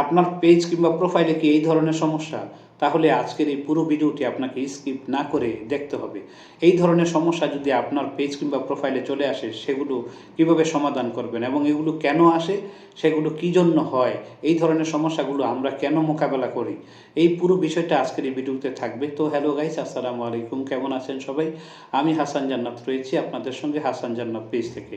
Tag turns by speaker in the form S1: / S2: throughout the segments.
S1: আপনার পেজ কিংবা প্রোফাইলে কি এই ধরনের সমস্যা? তাহলে আজকের এই পুরো ভিডিওটি আপনাকে স্কিপ না করে দেখতে হবে। এই ধরনের সমস্যা যদি আপনার পেজ কিংবা প্রোফাইলে চলে আসে, সেগুলো কিভাবে সমাধান করবেন এবং এগুলো কেন আসে, সেগুলো কী জন্য হয়, এই ধরনের সমস্যাগুলো আমরা কেন মোকাবেলা করি, এই পুরো বিষয়টা আজকের এই ভিডিওতে থাকবে। তো হ্যালো গাইস, আসসালামু আলাইকুম, কেমন আছেন সবাই? আমি হাসান জান্নাত রয়েছি আপনাদের সঙ্গে হাসান জান্নাত পেজ থেকে।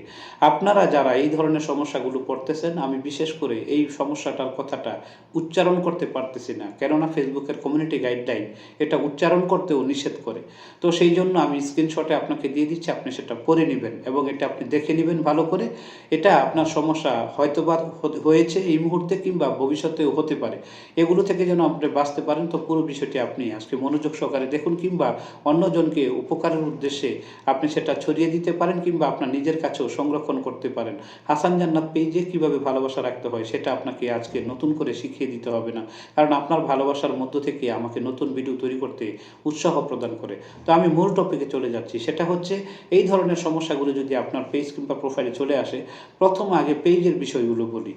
S1: আপনারা যারা এই ধরনের সমস্যাগুলো পড়তেছেন, আমি বিশেষ করে এই সমস্যাটার কথাটা উচ্চারণ করতে পারতেছি না, কেননা ফেসবুকের কমিউনিটি গাইডলাইন এটা উচ্চারণ করতেও নিষেধ করে। তো সেই জন্য আমি স্ক্রিনশটে আপনাকে দিয়ে দিচ্ছি, আপনি সেটা পড়ে নেবেন এবং এটা আপনি দেখে নেবেন ভালো করে। এটা আপনার সমস্যা হয়তোবা হয়েছে এই মুহূর্তে কিংবা ভবিষ্যতেও হতে পারে। এগুলো থেকে যেন আপনি বাঁচতে পারেন, তো পুরো বিষয়টি আপনি আজকে মনোযোগ সহকারে দেখুন, কিংবা অন্যজনকে উপকারের উদ্দেশ্যে আপনি সেটা ছড়িয়ে দিতে পারেন কিংবা আপনার নিজের কাছেও সংরক্ষণ করতে পারেন। হাসান জান্নাত পেজে কীভাবে ভালোবাসা রাখতে হয় সেটা আপনাকে আজকে নতুন করে শিখিয়ে দিতে হবে না, কারণ আপনার ভালোবাসার মধ্য থেকে আমাকে নতুন ভিডিও তৈরি করতে উৎসাহ প্রদান করে। তো আমি মূল টপিকে চলে যাচ্ছি, সেটা হচ্ছে এই ধরনের সমস্যাগুলো যদি আপনার পেজ কিংবা প্রোফাইলে চলে আসে, প্রথম আগে পেজের বিষয়গুলো বলি।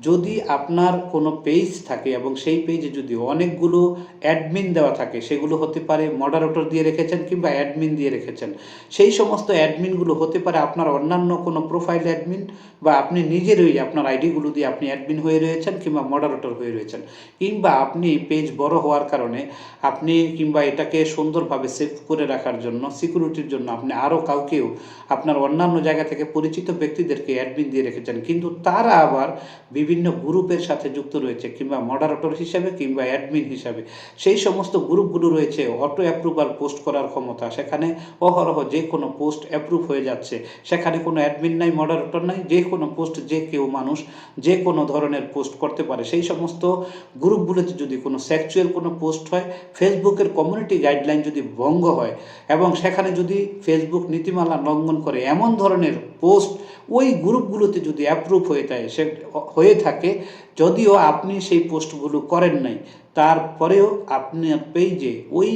S1: যদি আপনার কোনো পেজ থাকে এবং সেই পেজে যদি অনেকগুলো অ্যাডমিন দেওয়া থাকে, সেগুলো হতে পারে মডারেটর দিয়ে রেখেছেন কিংবা অ্যাডমিন দিয়ে রেখেছেন, সেই সমস্ত অ্যাডমিনগুলো হতে পারে আপনার অন্যান্য কোনো প্রোফাইল অ্যাডমিন, বা আপনি নিজেরই আপনার আইডিগুলো দিয়ে আপনি অ্যাডমিন হয়ে রয়েছেন কিংবা মডারেটর হয়ে রয়েছেন, কিংবা আপনি পেজ বড় হওয়ার কারণে আপনি কিংবা এটাকে সুন্দরভাবে সেভ করে রাখার জন্য সিকিউরিটির জন্য আপনি আরও কাউকেও আপনার অন্যান্য জায়গা থেকে পরিচিত ব্যক্তিদেরকে অ্যাডমিন দিয়ে রেখেছেন, কিন্তু তারা আবার বিভিন্ন গ্রুপের সাথে যুক্ত রয়েছে কিংবা মডারেটর হিসাবে কিংবা অ্যাডমিন হিসাবে। সেই সমস্ত গ্রুপগুলো রয়েছে অটো অ্যাপ্রুভাল পোস্ট করার ক্ষমতা, সেখানে অহরহ যে কোনো পোস্ট অ্যাপ্রুভ হয়ে যাচ্ছে, সেখানে কোনো অ্যাডমিন নাই, মডারেটর নাই, যে কোনো পোস্ট যে কেউ মানুষ যে কোনো ধরনের পোস্ট করতে পারে। সেই সমস্ত গ্রুপগুলোতে যদি কোনো সেক্সুয়াল কোনো পোস্ট হয়, ফেসবুকের কমিউনিটি গাইডলাইন যদি ভঙ্গ হয় এবং সেখানে যদি ফেসবুক নীতিমালা লঙ্ঘন করে এমন ধরনের পোস্ট ওই গ্রুপগুলোতে যদি অ্যাপ্রুভ হয়ে থাকে, যদিও আপনি সেই পোস্টগুলো করেন নাই, তারপরেও আপনার পেজে ওই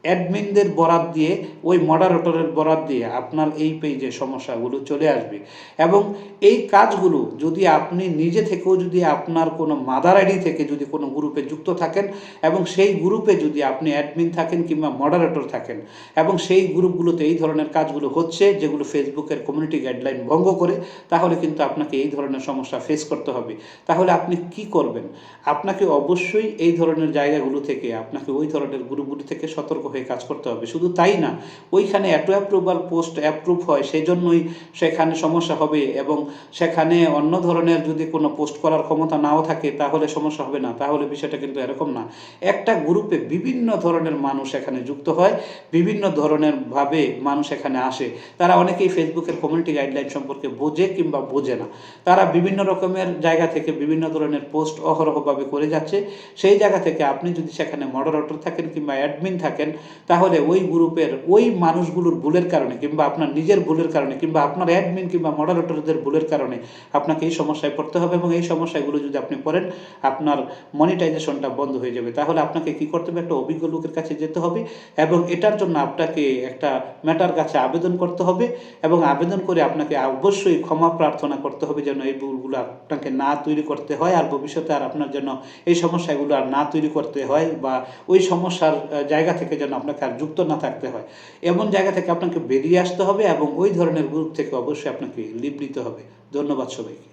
S1: অ্যাডমিনদের বরাত দিয়ে, ওই মডারেটরের বরাত দিয়ে আপনার এই পেজে সমস্যাগুলো চলে আসবে। এবং এই কাজগুলো যদি আপনি নিজে থেকেও যদি আপনার কোনো মাদার আইডি থেকে যদি কোনো গ্রুপে যুক্ত থাকেন এবং সেই গ্রুপে যদি আপনি অ্যাডমিন থাকেন কিংবা মডারেটর থাকেন এবং সেই গ্রুপগুলোতে এই ধরনের কাজগুলো হচ্ছে যেগুলো ফেসবুকের কমিউনিটি গাইডলাইন ভঙ্গ করে, তাহলে কিন্তু আপনাকে এই ধরনের সমস্যা ফেস করতে হবে। তাহলে আপনি কি করবেন? আপনাকে অবশ্যই এই ধরনের জায়গাগুলো থেকে, আপনাকে ওই ধরনের গ্রুপগুলো থেকে সতর্ক হয়ে কাজ করতে হবে। শুধু তাই না, ওইখানে অ্যাটো অ্যাপ্রুভাল পোস্ট অ্যাপ্রুভ হয় সেজন্যই সেখানে সমস্যা হবে, এবং সেখানে অন্য ধরনের যদি কোনো পোস্ট করার ক্ষমতা নাও থাকে তাহলে সমস্যা হবে না। তাহলে বিষয়টা কিন্তু এরকম না। একটা গ্রুপে বিভিন্ন ধরনের মানুষ এখানে যুক্ত হয়, বিভিন্ন ধরনের ভাবে মানুষ এখানে আসে। তারা অনেকেই ফেসবুকের কমিউনিটি গাইডলাইন সম্পর্কে বোঝে কিংবা বোঝে না। তারা বিভিন্ন রকমের জায়গা থেকে বিভিন্ন ধরনের পোস্ট অহরহভাবে করে যাচ্ছে। সেই জায়গা থেকে আপনি যদি সেখানে মডারেটর থাকেন কিংবা অ্যাডমিন থাকেন, তাহলে ওই গ্রুপের ওই মানুষগুলোর ভুলের কারণে কিংবা আপনার নিজের ভুলের কারণে কিংবা আপনার অ্যাডমিন কিংবা মডারেটরদের ভুলের কারণে আপনাকে এই সমস্যায় পড়তে হবে, এবং এই সমস্যাগুলো যদি আপনি পড়েন, আপনার মনিটাইজেশনটা বন্ধ হয়ে যাবে। তাহলে আপনাকে কি করতে হবে? একটা অভিজ্ঞ লোকের কাছে যেতে হবে এবং এটার জন্য আপনাকে একটা ম্যাটার কাছে আবেদন করতে হবে, এবং আবেদন করে আপনাকে অবশ্যই ক্ষমা প্রার্থনা করতে হবে যেন এই ভুলগুলো আপনাকে না তৈরি করতে হয়, আর ভবিষ্যতে আর আপনার জন্য এই সমস্যাগুলো আর না তৈরি করতে হয়, বা ওই সমস্যার জায়গা থেকে যেন আপনাকে আর যুক্ত না থাকতে হয়। এমন জায়গা থেকে আপনাকে বেরিয়ে আসতে হবে এবং ওই ধরনের গ্রুপ থেকে অবশ্যই আপনাকে লিভ নিতে হবে। ধন্যবাদ সবাইকে।